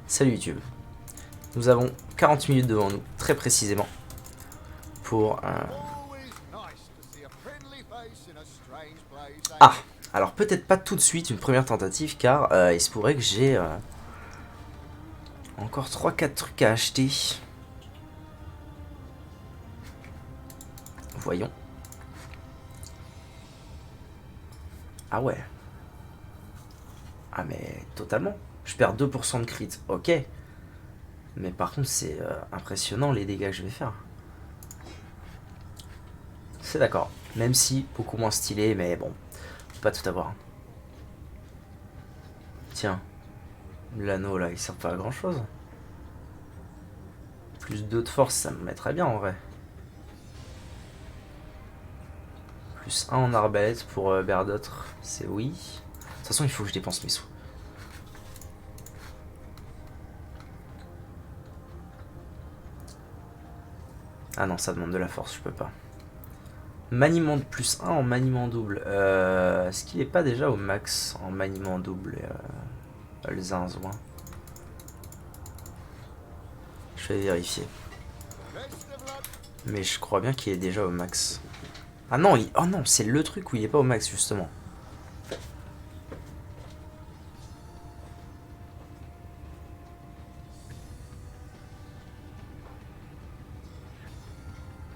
Salut YouTube. Nous avons 40 minutes devant nous, très précisément, pour... Ah, alors peut-être pas tout de suite une première tentative, car il se pourrait que j'ai encore 3-4 trucs à acheter. Voyons. Ah ouais. Ah mais totalement. Je perds 2% de crit, ok. Mais par contre c'est impressionnant les dégâts que je vais faire. C'est d'accord. Même si beaucoup moins stylé, mais bon, faut pas tout avoir. Tiens, l'anneau là, il sert pas à grand chose. Plus 2 de force, ça me mettrait bien en vrai. Plus 1 en arbalète pour Berdotre, c'est oui. De toute façon, il faut que je dépense mes sous. Ah non, ça demande de la force, je peux pas. Maniement de plus 1 en maniement double. Est-ce qu'il est pas déjà au max en maniement double le zinzouin? Je vais vérifier. Mais je crois bien qu'il est déjà au max. Ah non, oh non, c'est le truc où il est pas au max justement.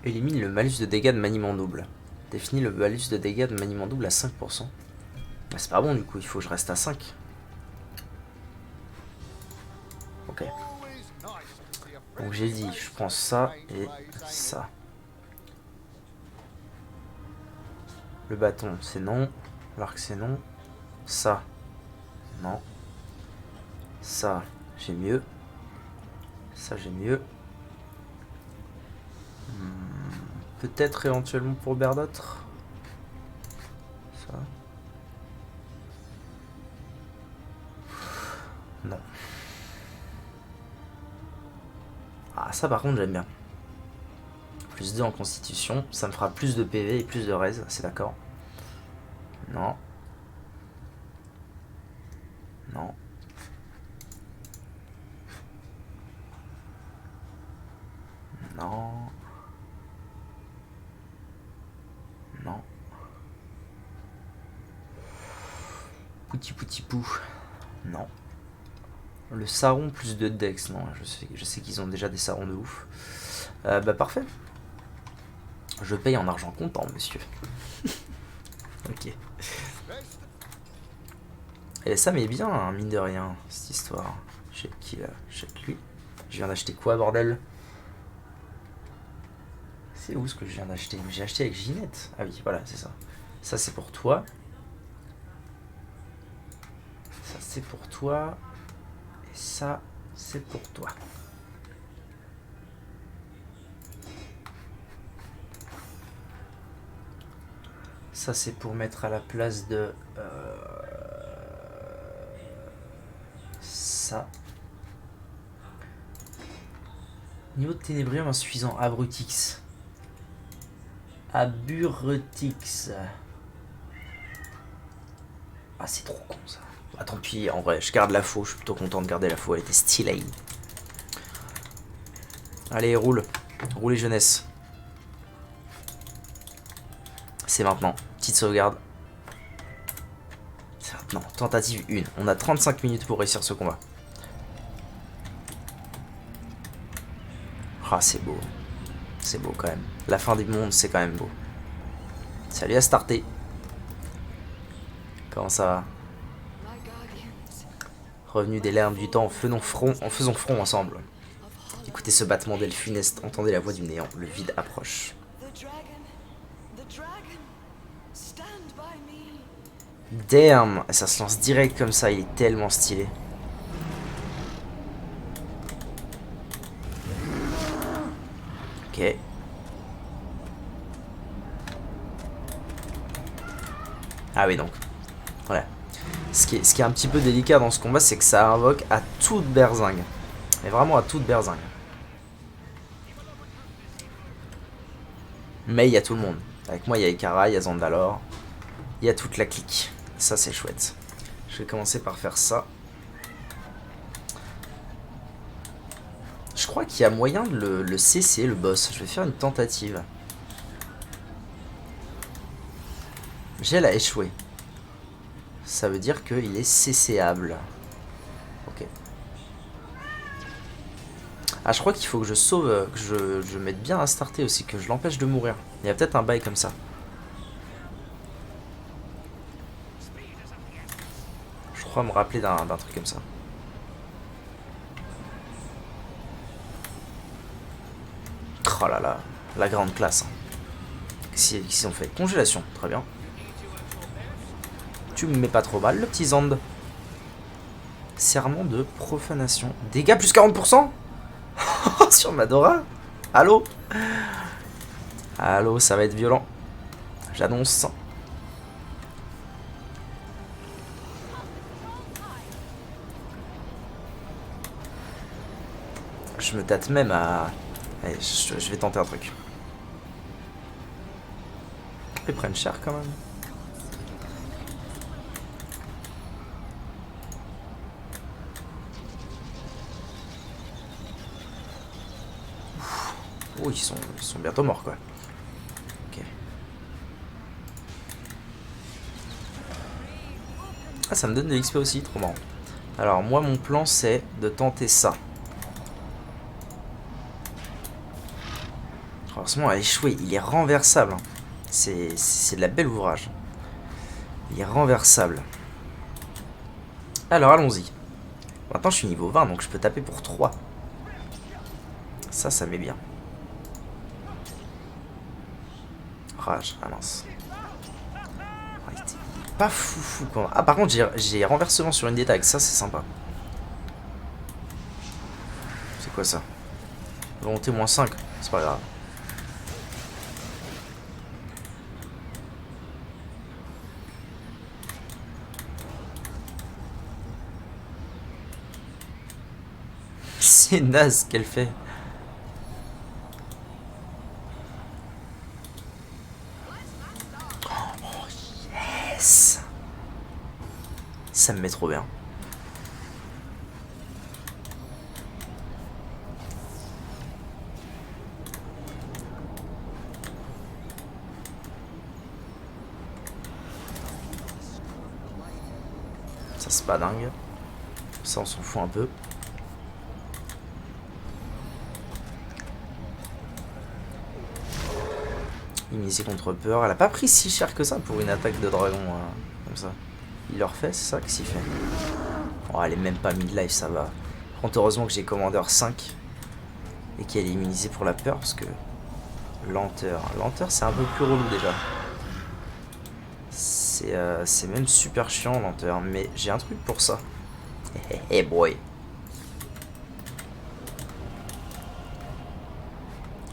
Élimine le malus de dégâts de maniement double. Définit le malus de dégâts de maniement double à 5%. Bah, c'est pas bon du coup, il faut que je reste à 5. Ok. Donc j'ai dit, je prends ça et ça. Le bâton, c'est non. L'arc, c'est non. Ça, non. Ça, j'ai mieux. Ça, j'ai mieux. Peut-être éventuellement pour Berdotre. Ça. Non. Ah, ça par contre, j'aime bien. Plus 2 en constitution. Ça me fera plus de PV et plus de raise, c'est d'accord. Non. Non. Non. Non. Pouti pouti pou. Non. Le saron plus de dex. Non, je sais qu'ils ont déjà des sarons de ouf. Bah parfait. Je paye en argent comptant, monsieur. Ok. Et ça m'est bien, hein, mine de rien, cette histoire. Chez qui là? Chez lui. Je viens d'acheter quoi, bordel? C'est où ce que je viens d'acheter? J'ai acheté avec Ginette. Ah oui, voilà, c'est ça. Ça, c'est pour toi. Ça, c'est pour toi. Et ça, c'est pour toi. Ça, c'est pour mettre à la place de... ça. Niveau de ténébrium insuffisant. Abrutix. Aburutix. Ah, c'est trop con ça. Ah, tant pis, en vrai, je garde la faux. Je suis plutôt content de garder la faux. Elle était stylée. Allez, roule. Roulez jeunesse. C'est maintenant. Petite sauvegarde. C'est maintenant. Tentative 1. On a 35 minutes pour réussir ce combat. Ah, c'est beau. C'est beau quand même. La fin du monde, c'est quand même beau. Salut Astarté. Comment ça va? Revenu des larmes du temps, en faisant front ensemble. Écoutez ce battement d'ailes funestes, entendez la voix du néant, le vide approche. Damn, ça se lance direct comme ça, il est tellement stylé. Ok. Ah oui donc, voilà. Ce qui est un petit peu délicat dans ce combat, c'est que ça invoque à toute berzingue. Mais vraiment à toute berzingue. Mais il y a tout le monde. Avec moi, il y a Ikara, il y a Zandalor. Il y a toute la clique. Ça, c'est chouette. Je vais commencer par faire ça. Je crois qu'il y a moyen de le cesser, le boss. Je vais faire une tentative. Gel a échoué. Ça veut dire qu'il est cesséable. Ok. Ah, je crois qu'il faut que je sauve, que je mette bien à starter aussi, que je l'empêche de mourir. Il y a peut-être un bail comme ça. Je crois me rappeler d'un truc comme ça. Oh là là, la grande classe. Qu'est-ce qu'ils ont fait? Congélation, très bien. Tu me mets pas trop mal, le petit Zand. Serment de profanation. Dégâts plus 40% sur Madora. Allô? Allô, ça va être violent. J'annonce. Je me tâte même à... Allez, je vais tenter un truc. Ils prennent cher quand même. Oh, ils sont bientôt morts quoi. Ok. Ah, ça me donne de l'XP aussi, trop marrant. Alors moi mon plan c'est de tenter ça. Heureusement elle a échoué, il est renversable. Hein. C'est de la belle ouvrage. Il est renversable. Alors allons-y. Maintenant je suis niveau 20 donc je peux taper pour 3. Ça met bien. Rage, ah mince. Ah, il était pas fou quand même. Ah par contre j'ai renversement sur une des tags, ça c'est sympa. C'est quoi ça? Volonté moins 5, c'est pas grave. C'est naze ce qu'elle fait. Oh yes. Ça me met trop bien. Ça c'est pas dingue. Ça on s'en fout un peu. Immunisé contre peur. Elle a pas pris si cher que ça pour une attaque de dragon comme ça. Il leur fait, c'est ça que s'il fait. Oh, elle est même pas mid-life, ça va. Par contre, heureusement que j'ai Commander 5 et qu'elle est immunisée pour la peur parce que lenteur. Lenteur, c'est un peu plus relou déjà. C'est même super chiant lenteur, mais j'ai un truc pour ça. Hey boy.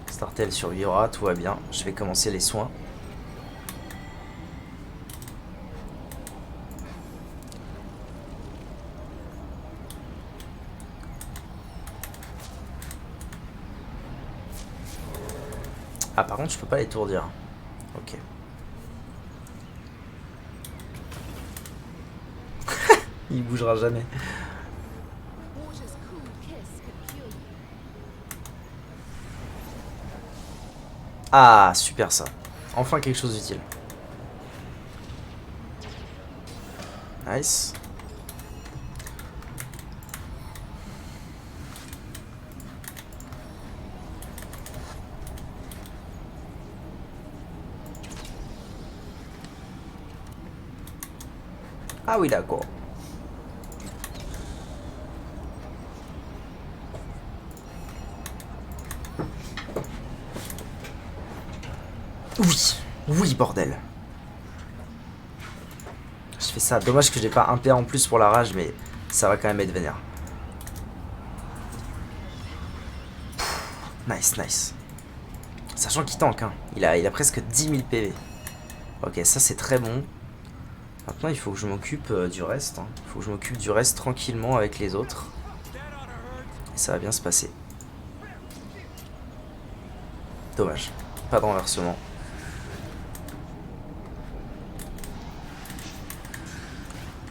Startel survivra, tout va bien. Je vais commencer les soins. Ah par contre je peux pas l'étourdir. Ok. Il bougera jamais. Ah, super ça. Enfin quelque chose d'utile. Nice. Ah oui, d'accord. Oui, oui, bordel. Je fais ça. Dommage que j'ai pas un PA en plus pour la rage, mais ça va quand même être vénère. Nice, nice. Sachant qu'il tank, hein. Il a presque 10 000 PV. Ok, ça c'est très bon. Maintenant, il faut que je m'occupe du reste. Hein. Il faut que je m'occupe du reste tranquillement avec les autres. Et ça va bien se passer. Dommage. Pas de renversement.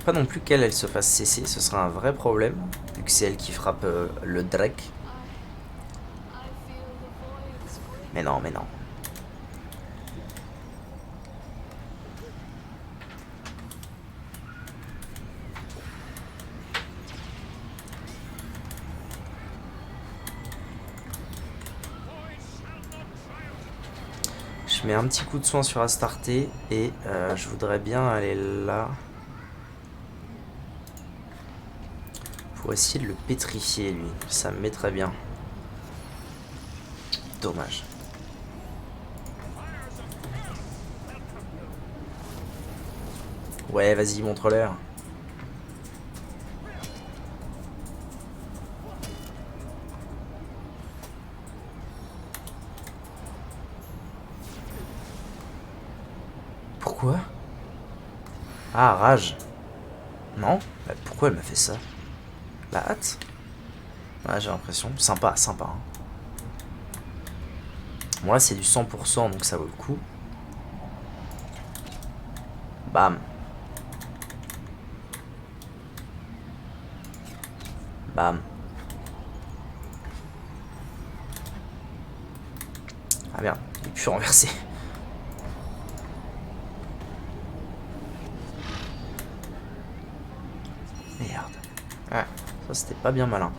Pas non plus qu'elle se fasse cesser, ce sera un vrai problème, vu que c'est elle qui frappe le Drake. Mais non, mais non. Je mets un petit coup de soin sur Astarté et je voudrais bien aller là. Pour essayer de le pétrifier lui. Ça me met très bien. Dommage. Ouais, vas-y, montre-leur. Pourquoi? Ah, rage. Non? Bah, pourquoi elle m'a fait ça? La hâte? Ouais, j'ai l'impression. Sympa, sympa. Hein. Moi, c'est du 100%, donc ça vaut le coup. Bam. Bam. Ah merde, il est plus renversé. Merde. Ouais, ça c'était pas bien malin.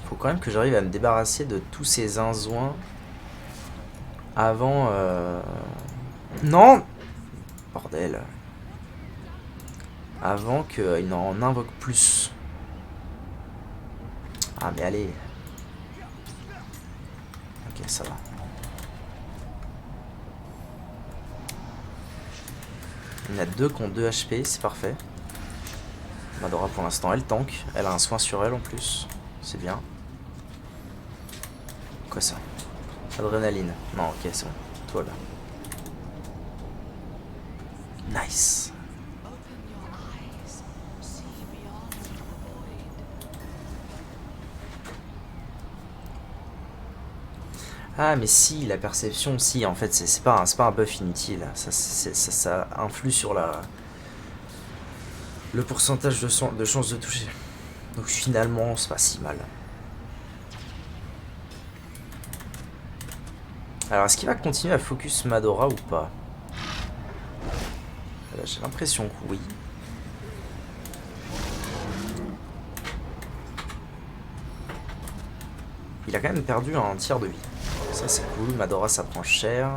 Faut quand même que j'arrive à me débarrasser de tous ces zinzouins avant... Non! Bordel. Avant qu'il n'en invoque plus. Ah mais allez. Ok, ça va. Il y en a deux qui ont 2 HP, c'est parfait. Madora pour l'instant elle tank. Elle a un soin sur elle en plus. C'est bien. Quoi ça? Adrénaline. Non, ok, c'est bon. Toi là. Nice. Ah mais si, la perception, si, en fait c'est pas un buff inutile, ça influe sur le pourcentage de chance de toucher. Donc finalement c'est pas si mal. Alors est-ce qu'il va continuer à focus Madora ou pas? J'ai l'impression que oui. Il a quand même perdu un tiers de vie. Ça c'est cool, Madora ça prend cher.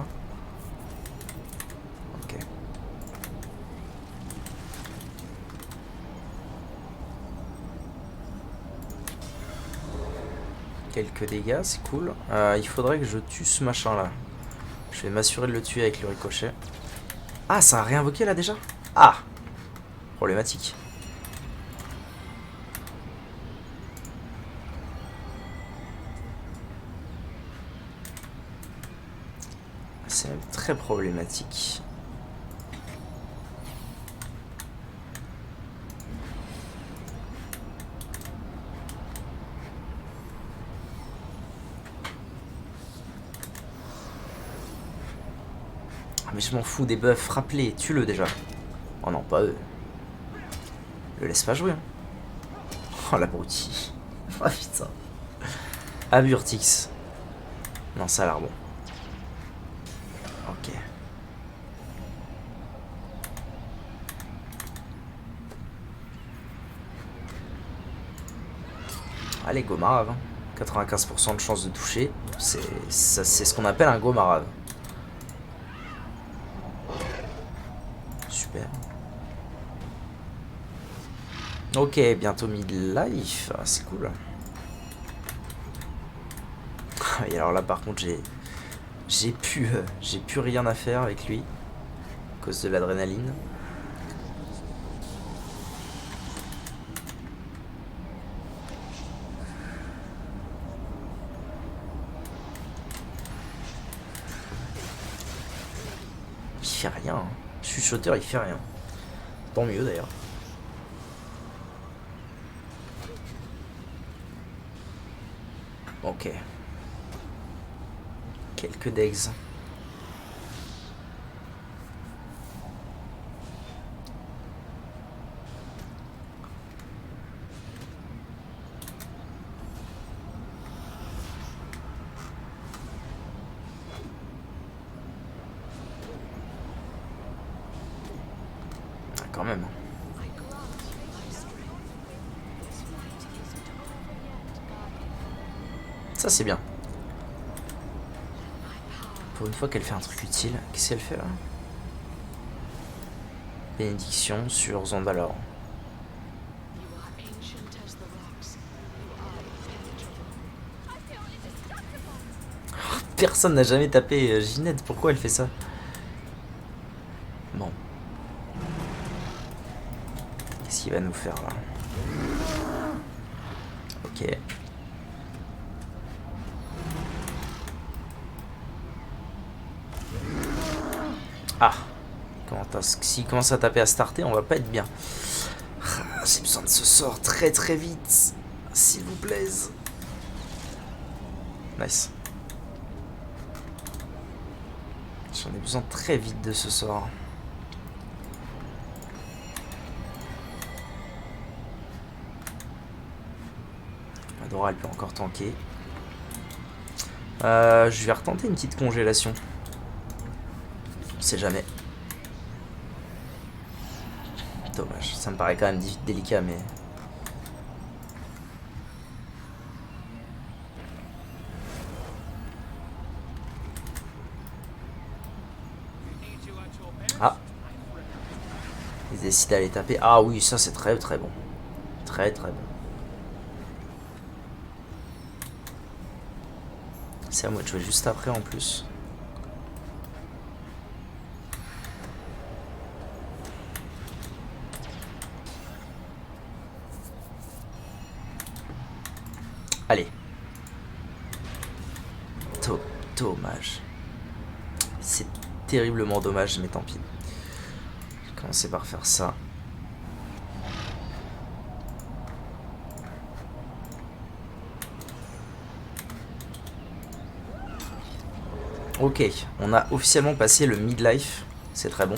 Ok. Quelques dégâts, c'est cool. Il faudrait que je tue ce machin là. Je vais m'assurer de le tuer avec le ricochet. Ah, ça a réinvoqué là déjà? Ah! Problématique. C'est même très problématique. Ah, mais je m'en fous des buffs, rappelez, tue-le déjà. Oh non, pas eux. Le laisse pas jouer. Hein. Oh l'abruti. Oh putain. Aburtix. Non, ça a l'air bon. Ok. Allez, Gomarave. 95% de chance de toucher. C'est ce qu'on appelle un Gomarave. Super. Ok, bientôt mid-life. Ah, c'est cool. Et alors là, par contre, j'ai plus rien à faire avec lui à cause de l'adrénaline. Il fait rien. Hein. Chuchoteur, il fait rien. Tant mieux d'ailleurs. Ok. Quelques degs. quand même. Ça c'est bien. Pour une fois qu'elle fait un truc utile. Qu'est-ce qu'elle fait là? Bénédiction sur Zandalor. Personne n'a jamais tapé Ginette. Pourquoi elle fait ça? Bon. Qu'est-ce qu'il va nous faire là? Ok. Ah. S'il commence à taper à starter, on va pas être bien. J'ai besoin de ce sort très très vite. S'il vous plaît. Nice. J'en ai besoin très vite de ce sort. Madora, elle peut encore tanker. Je vais retenter une petite congélation. On sait jamais. Dommage, ça me paraît quand même délicat, mais... Ah. Ils décident d'aller taper. Ah oui, ça c'est très très bon. Très très bon. C'est à moi de jouer juste après en plus. Allez. Dommage. C'est terriblement dommage, mais tant pis. Je vais commencer par faire ça. Ok, on a officiellement passé le midlife. C'est très bon.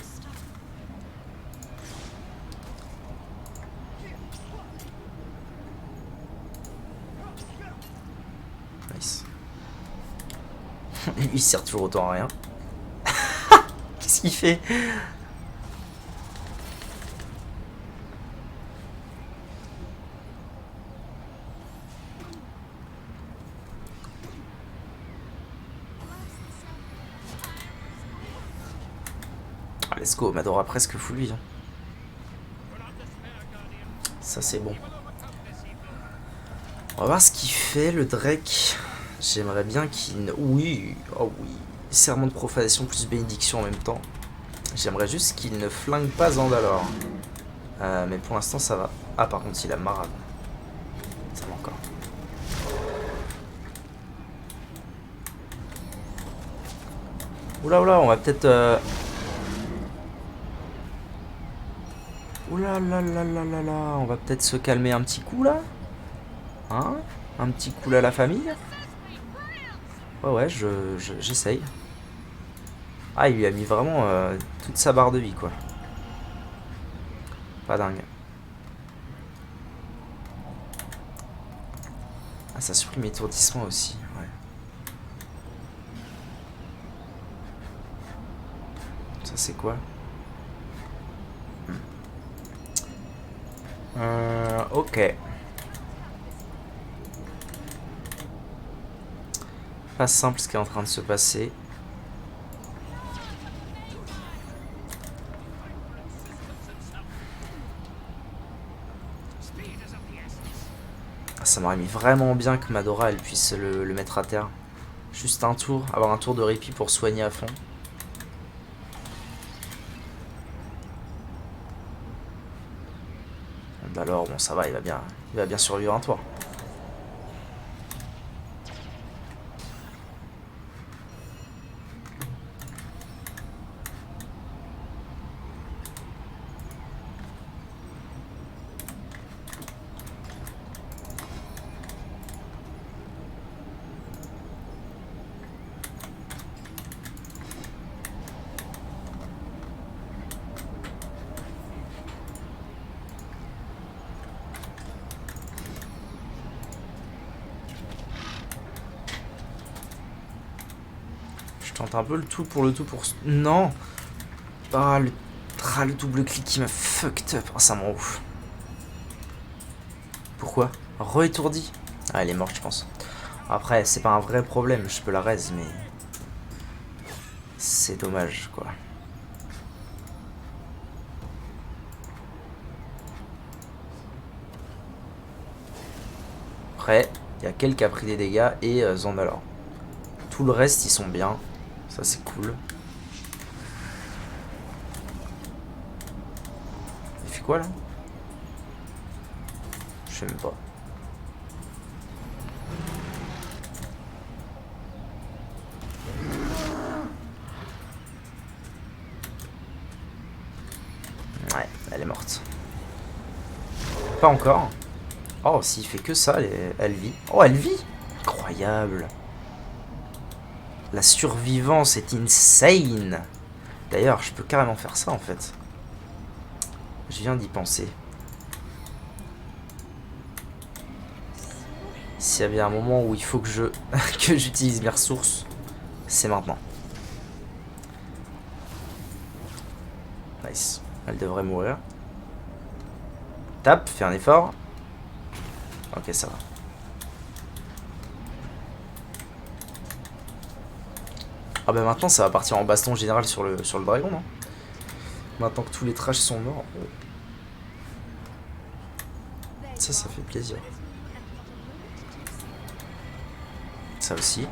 Nice. Lui, il sert toujours autant à rien. Qu'est-ce qu'il fait? Ah, let's go, Madora presque full vie. Ça c'est bon. On va voir ce qu'il fait le Drake. J'aimerais bien qu'il... Oui, oh oui. Serment de profanation plus bénédiction en même temps. J'aimerais juste qu'il ne flingue pas Zandalor. Mais pour l'instant ça va. Ah par contre il a Marathon. Ça va encore. Oula oula, on va peut-être... Oula là là là là là, on va peut-être se calmer un petit coup là. Hein? Un petit coup à la famille. Ouais, j'essaye. Ah, il lui a mis vraiment toute sa barre de vie, quoi. Pas dingue. Ah, ça supprime étourdissement aussi, ouais. Ça, c'est quoi? Ok. Pas simple ce qui est en train de se passer. Ça m'aurait mis vraiment bien que Madora elle puisse le mettre à terre. Juste un tour, avoir un tour de répit pour soigner à fond. Alors bon ça va, il va bien survivre un tour. Je tente un peu le tout pour... Non. Ah, le Ah, le double clic qui m'a fucked up. Oh, ça m'en ouf. Pourquoi? Re-étourdi. Ah, elle est morte, je pense. Après, c'est pas un vrai problème. Je peux la raise, mais... c'est dommage, quoi. Après, il y a qu'elle qui a pris des dégâts et Zandalor. Tout le reste, ils sont bien. Ça, c'est cool. Il fait quoi, là? Je sais même pas. Ouais, elle est morte. Pas encore. Oh, s'il fait que ça, elle vit. Oh, elle vit! Incroyable. La survivance est insane. D'ailleurs, je peux carrément faire ça, en fait. Je viens d'y penser. S'il y avait un moment où il faut que que j'utilise mes ressources, c'est maintenant. Nice. Elle devrait mourir. Tape, fais un effort. Ok, ça va. Ah bah maintenant ça va partir en baston général sur le dragon, non? Maintenant que tous les trash sont morts. Oh. Ça fait plaisir. Ça aussi.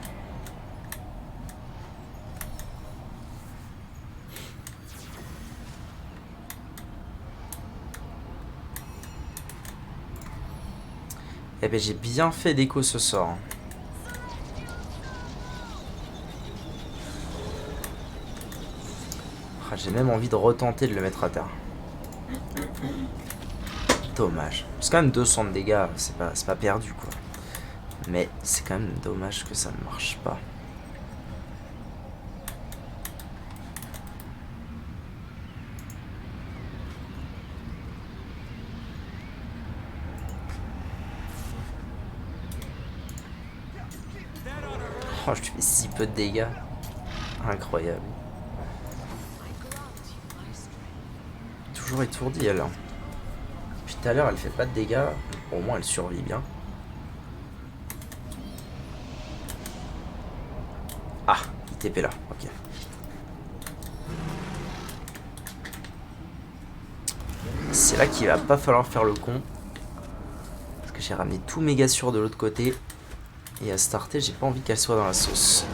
Eh ben j'ai bien fait d'écho ce sort. Ah, j'ai même envie de retenter de le mettre à terre. Dommage. C'est quand même 200 de dégâts, c'est pas perdu quoi. Mais c'est quand même dommage que ça ne marche pas. Oh, je lui fais si peu de dégâts. Incroyable. Toujours étourdie elle. Puis tout à l'heure elle fait pas de dégâts. Au moins elle survit bien. Ah, il TP là, ok. C'est là qu'il va pas falloir faire le con. Parce que j'ai ramené tout méga sûr de l'autre côté. Et à starter, j'ai pas envie qu'elle soit dans la sauce.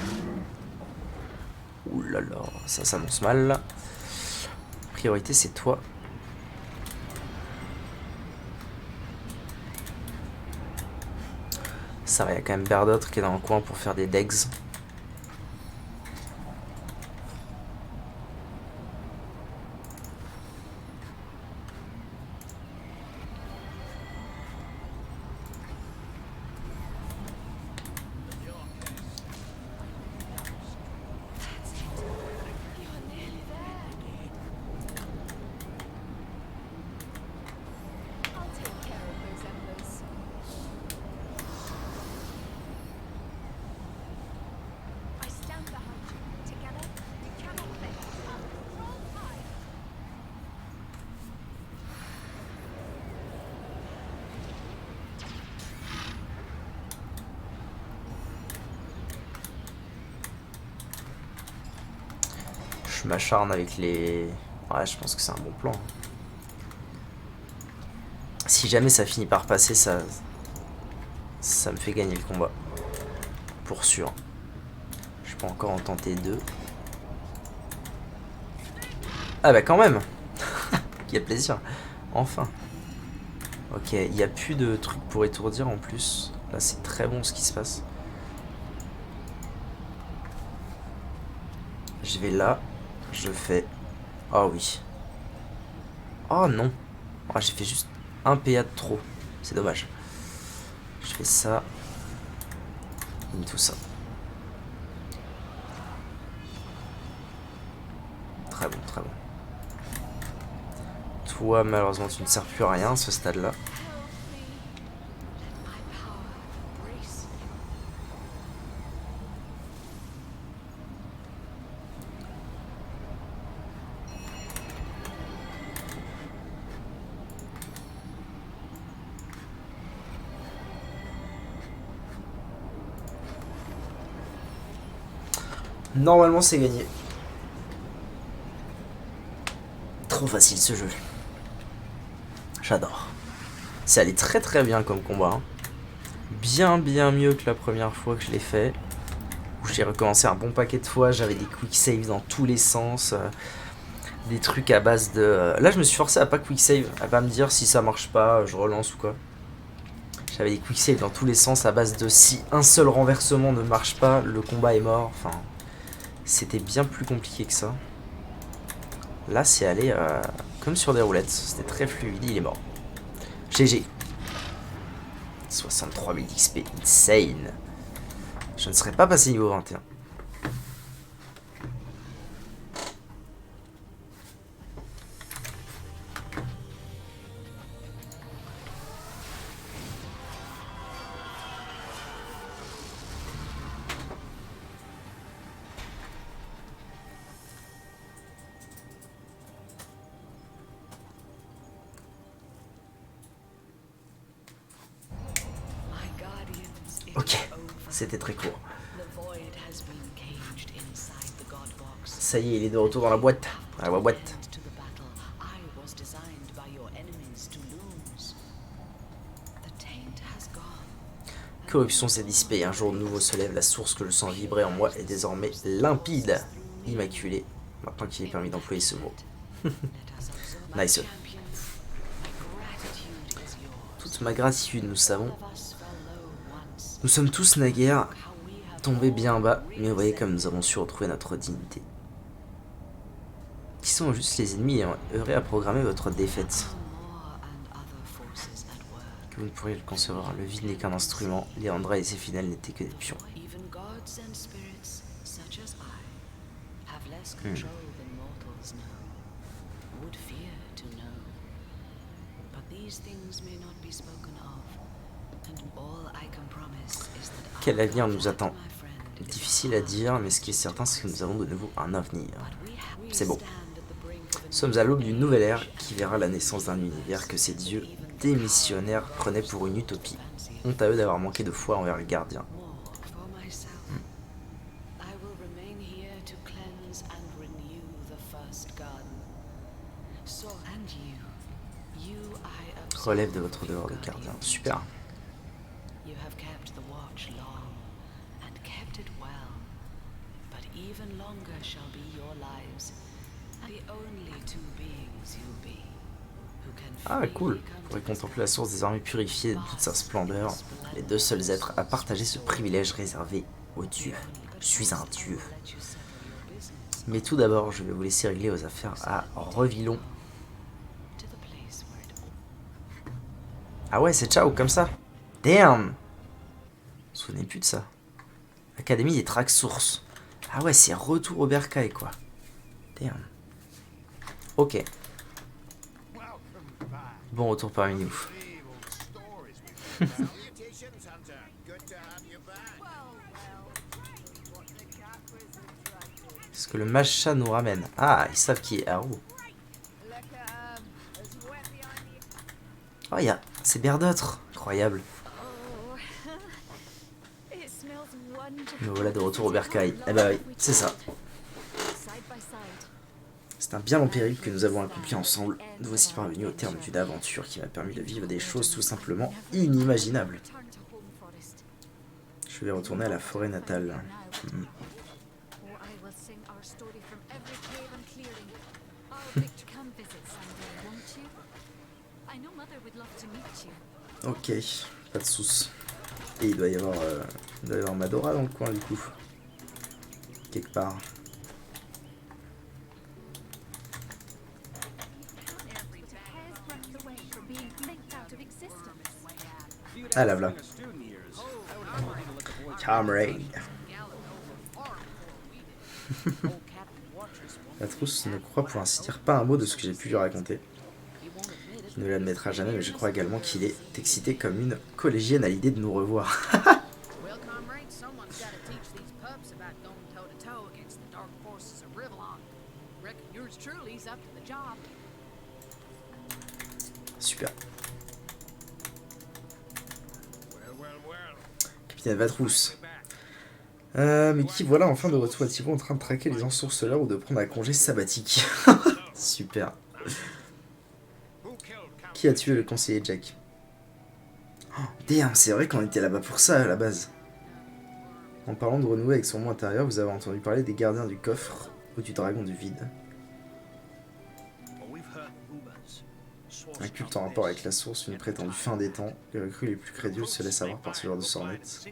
Ouh là là, ça s'annonce mal. Priorité, c'est toi. Ça va, il y a quand même Berdot qui est dans le coin pour faire des degs. Je m'acharne avec les... Ouais, je pense que c'est un bon plan. Si jamais ça finit par passer, ça me fait gagner le combat. Pour sûr. Je peux encore en tenter deux. Ah bah quand même. Quel plaisir. Enfin. Ok, il n'y a plus de trucs pour étourdir en plus. Là c'est très bon ce qui se passe. Je vais là. Je fais... Oh oui. Oh non. Oh, j'ai fait juste un PA de trop. C'est dommage. Je fais ça. Et tout ça. Très bon, très bon. Toi, malheureusement, tu ne sers plus à rien à ce stade-là. Normalement c'est gagné. Trop facile ce jeu. J'adore. Ça allait très très bien comme combat. Hein. Bien mieux que la première fois que je l'ai fait. Où j'ai recommencé un bon paquet de fois. J'avais des quick saves dans tous les sens. Des trucs à base de... Là je me suis forcé à pas quick save. À pas me dire si ça marche pas, je relance ou quoi. J'avais des quick saves dans tous les sens à base de si un seul renversement ne marche pas, le combat est mort. Enfin, c'était bien plus compliqué que ça. Là c'est allé comme sur des roulettes. C'était très fluide, il est mort. GG. 63 000 XP, insane. Je ne serais pas passé niveau 21. Ok, c'était très court. Ça y est, il est de retour dans la boîte. Dans la boîte. Corruption s'est dissipée, un jour nouveau se lève, la source que je sens vibrer en moi est désormais limpide, immaculée, maintenant qu'il est permis d'employer ce mot. Nice. Toute ma gratitude, nous savons. Nous sommes tous naguère tombés bien bas, mais voyez comme nous avons su retrouver notre dignité. Qui sont juste les ennemis ayant œuvré à programmer votre défaite. Que vous ne pourriez le concevoir, le vide n'est qu'un instrument, Léandra et ses fidèles n'étaient que des pions. Quel avenir nous attend? Difficile à dire, mais ce qui est certain, c'est que nous avons de nouveau un avenir. C'est beau. Nous sommes à l'aube d'une nouvelle ère qui verra la naissance d'un univers que ces dieux démissionnaires prenaient pour une utopie. Honte à eux d'avoir manqué de foi envers le gardien. Relève de votre devoir de gardien. Super. Ah cool. Vous pourrez contempler la source désormais purifiée de toute sa splendeur. Les deux seuls êtres à partager ce privilège réservé aux dieux. Je suis un dieu. Mais tout d'abord, je vais vous laisser régler vos affaires à Revillon. Ah ouais, c'est ciao, comme ça. Damn. Vous vous souvenez plus de ça. Académie des tracks sources. Ah ouais, c'est retour au bercail, quoi. Damn. Ok. Bon retour parmi nous. Ce que le Macha nous ramène. Ah, ils savent qui est Haru. Oh, c'est Berdotre. Incroyable. Me voilà de retour au bercail. Eh bah oui, c'est ça. C'est un bien long périple que nous avons accompli ensemble. Nous voici parvenus au terme d'une aventure qui m'a permis de vivre des choses tout simplement inimaginables. Je vais retourner à la forêt natale. Ok, pas de soucis. Et il doit y avoir Madora dans le coin du coup. Quelque part. Ah là voilà. Cameron. La trousse ne croit pour ainsi dire pas un mot de ce que j'ai pu lui raconter. Il ne l'admettra jamais, mais je crois également qu'il est excité comme une collégienne à l'idée de nous revoir. Super. Capitaine Vatrousse. Mais qui voilà enfin de retour à Thibaut en train de traquer les ensorceleurs ou de prendre un congé sabbatique. Super. Qui a tué le conseiller Jack? Oh, damn, c'est vrai qu'on était là-bas pour ça à la base. En parlant de renouer avec son monde intérieur, vous avez entendu parler des gardiens du coffre ou du dragon du vide. Un culte en rapport avec la source, une prétendue fin des temps. Les recrues les plus crédules se laissent avoir par ce genre de sornettes.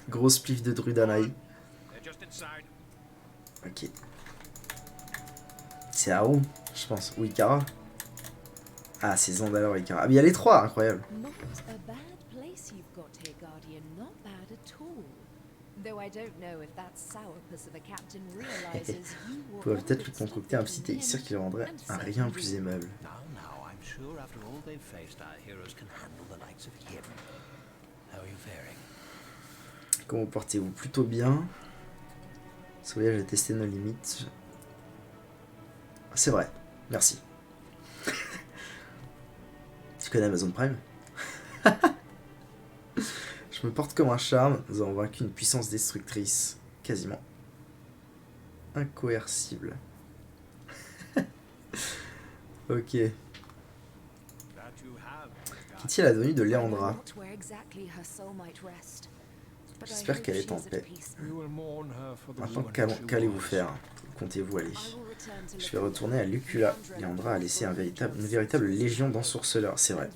Grosse pif de Drudanaï. Ok. C'est Haru, je pense. Ou Ikara. Ah, c'est Zandalor et Ikara. Ah, mais il y a les trois, incroyable. Vous pouvez peut-être lui concocter un petit élixir qui le rendrait un rien plus aimable. Comment vous portez-vous? Plutôt bien. Ce voyage a testé nos limites. C'est vrai, merci. Tu connais Amazon Prime? Je me porte comme un charme. Nous avons vaincu une puissance destructrice. Quasiment incoercible. Ok. Qu'est-il la venue de Léandra? J'espère qu'elle est en paix. Maintenant, qu'allez-vous faire? Comptez-vous aller? Je vais retourner à Lucula. Léandra a laissé une véritable légion d'ensorceleurs, c'est vrai.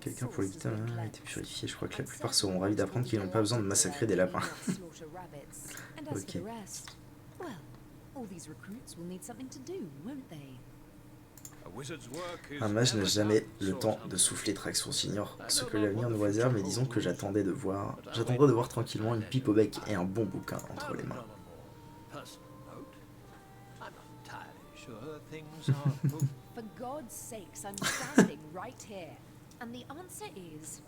Quelqu'un pour l'éviter a été purifié. Je crois que la plupart seront ravis d'apprendre qu'ils n'ont pas besoin de massacrer des lapins. Ok. Un mage n'a jamais le temps de souffler traction. J'ignore ce que l'avenir nous réserve, mais disons que j'attendrai de voir tranquillement une pipe au bec et un bon bouquin entre les mains. For God's sakes, I'm standing right here. And the answer is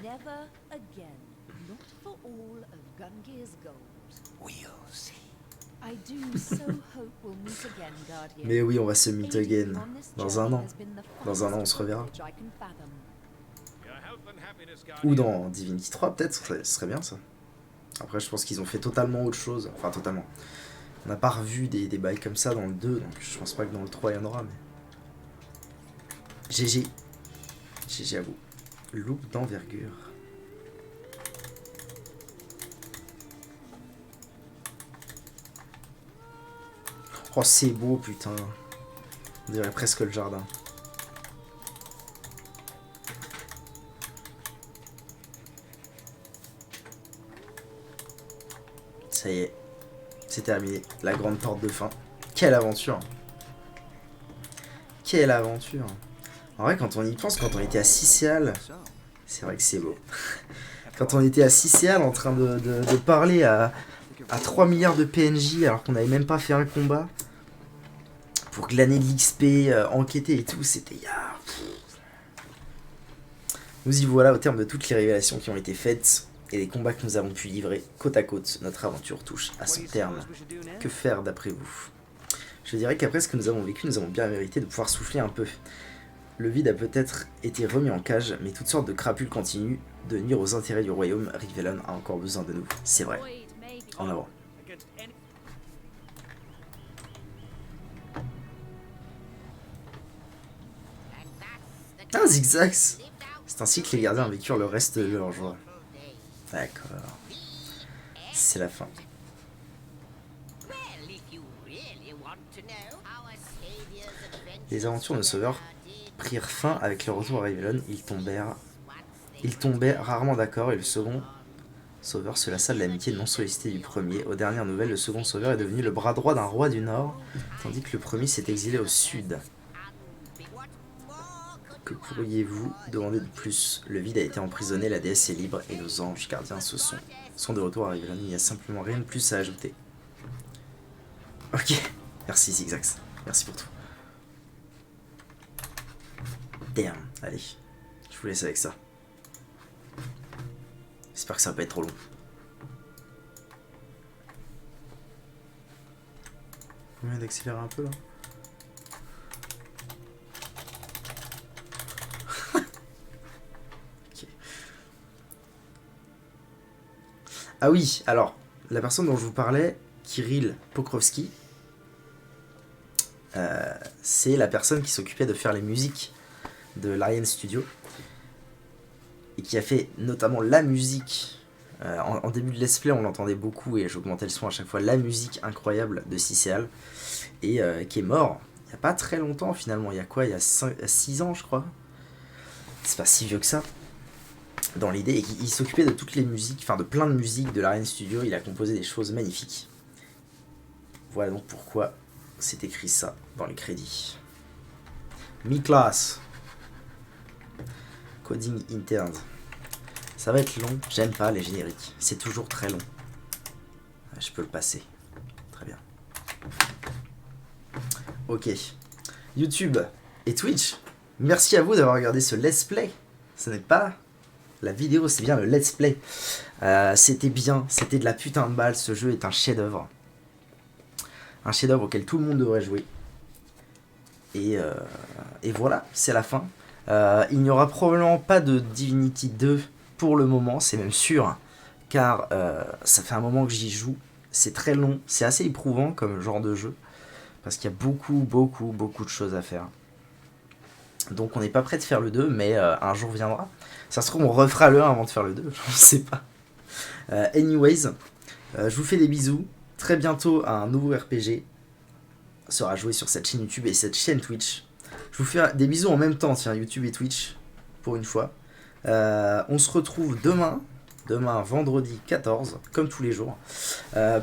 never again. Not for all of Gungear's gold. We'll see. I do so hope we'll meet again, Guardian. Mais oui, on va se meet again. Dans un an. Dans un an, on se reverra. Ou dans Divinity 3, peut-être. Ce serait bien, ça. Après, je pense qu'ils ont fait totalement autre chose. Enfin, totalement. On n'a pas revu des bails comme ça dans le 2, donc je pense pas que dans le 3 il y en aura, mais... GG. GG à vous. Loupe d'envergure. Oh, c'est beau, putain. On dirait presque le jardin. Ça y est. C'est terminé. La grande porte de fin. Quelle aventure. Quelle aventure. En vrai, quand on y pense, quand on était à Sicéal, c'est vrai que c'est beau. Quand on était à Sicéal en train de parler à 3 milliards de PNJ alors qu'on n'avait même pas fait un combat pour glaner de l'XP, enquêter et tout, c'était... Nous y voilà au terme de toutes les révélations qui ont été faites et les combats que nous avons pu livrer côte à côte. Notre aventure touche à son terme. Que faire d'après vous? Je dirais qu'après ce que nous avons vécu, nous avons bien mérité de pouvoir souffler un peu. Le vide a peut-être été remis en cage, mais toutes sortes de crapules continuent de nuire aux intérêts du royaume. Rivellon a encore besoin de nous, c'est vrai. En avant. Ah, zigzags. C'est ainsi que les gardiens vécurent le reste de leur joie. D'accord. C'est la fin. Les aventures de Sauveur prirent fin avec le retour à Rivellon. Ils tombaient rarement d'accord et le second Sauveur se lassa de l'amitié non sollicitée du premier. Aux dernières nouvelles, le second Sauveur est devenu le bras droit d'un roi du Nord, tandis que le premier s'est exilé au Sud. Que pourriez-vous demander de plus? Le vide a été emprisonné, la déesse est libre et nos anges gardiens sont de retour à Rivellon. Il n'y a simplement rien de plus à ajouter. Ok, merci Zigzags, merci pour tout. Damn. Allez, je vous laisse avec ça. J'espère que ça va pas être trop long. Combien d'accélérer un peu là? Okay. Ah oui, alors, la personne dont je vous parlais, Kirill Pokrovski, c'est la personne qui s'occupait de faire les musiques de l'Ariane Studio et qui a fait notamment la musique. En début de let's play, on l'entendait beaucoup et j'augmentais le son à chaque fois. La musique incroyable de Cicéal et qui est mort il n'y a pas très longtemps finalement. Il y a quoi? Il y a 6 ans, je crois. C'est pas si vieux que ça dans l'idée. Et il s'occupait de toutes les musiques, enfin de plein de musiques de l'Ariane Studio. Il a composé des choses magnifiques. Voilà donc pourquoi c'est écrit ça dans les crédits. Mi-class. Coding interne. Ça va être long, j'aime pas les génériques. C'est toujours très long. Je peux le passer. Très bien. Ok. YouTube et Twitch, merci à vous d'avoir regardé ce let's play. Ce n'est pas la vidéo, c'est bien le let's play. C'était bien, c'était de la putain de balle. Ce jeu est un chef-d'œuvre. Un chef-d'œuvre auquel tout le monde devrait jouer. Et voilà, c'est la fin. Il n'y aura probablement pas de Divinity 2 pour le moment, c'est même sûr, car ça fait un moment que j'y joue. C'est très long, c'est assez éprouvant comme genre de jeu, parce qu'il y a beaucoup de choses à faire. Donc on n'est pas prêt de faire le 2, mais un jour viendra. Ça se trouve, on refera le 1 avant de faire le 2, je ne sais pas. Anyways, je vous fais des bisous. Très bientôt, un nouveau RPG sera joué sur cette chaîne YouTube et cette chaîne Twitch. Je vous fais des bisous en même temps, tiens, YouTube et Twitch, pour une fois. On se retrouve demain, vendredi 14, comme tous les jours,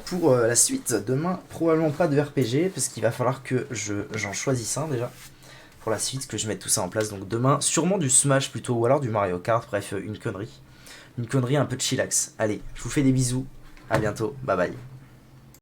pour la suite. Demain, probablement pas de RPG, parce qu'il va falloir que j'en choisisse un déjà, pour la suite, que je mette tout ça en place. Donc demain, sûrement du Smash plutôt, ou alors du Mario Kart, bref, une connerie un peu de chillax. Allez, je vous fais des bisous, à bientôt, bye bye.